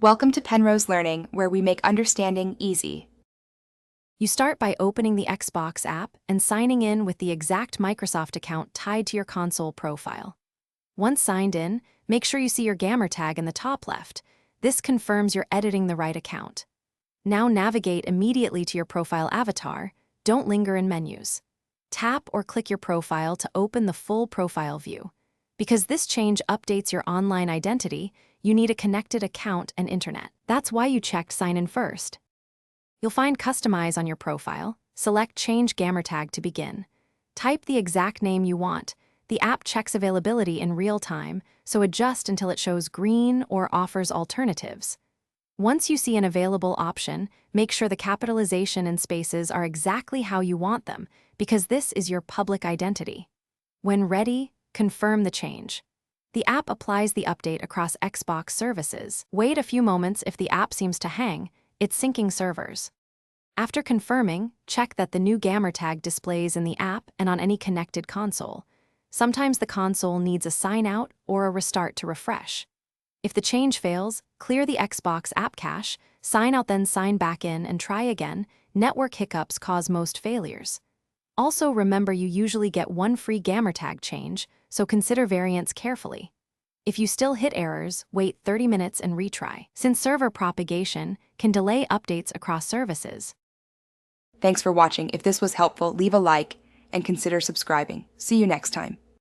Welcome to Penrose Learning, where we make understanding easy. You start by opening the Xbox app and signing in with the exact Microsoft account tied to your console profile. Once signed in, make sure you see your gamer tag in the top left. This confirms you're editing the right account. Now navigate immediately to your profile avatar. Don't linger in menus. Tap or click your profile to open the full profile view. Because this change updates your online identity, you need a connected account and internet. That's why you checked Sign In first. You'll find Customize on your profile. Select Change Gamer Tag to begin. Type the exact name you want. The app checks availability in real time, so adjust until it shows green or offers alternatives. Once you see an available option, make sure the capitalization and spaces are exactly how you want them, because this is your public identity. When ready, confirm the change. The app applies the update across Xbox services. Wait a few moments if the app seems to hang. It's syncing servers. After confirming, check that the new gamer tag displays in the app and on any connected console. Sometimes the console needs a sign out or a restart to refresh. If the change fails, clear the Xbox app cache, sign out then sign back in and try again. Network hiccups cause most failures. Also remember you usually get one free gamer tag change, so consider variants carefully. If you still hit errors, wait 30 minutes and retry, since server propagation can delay updates across services. Thanks for watching. If this was helpful, leave a like and consider subscribing. See you next time.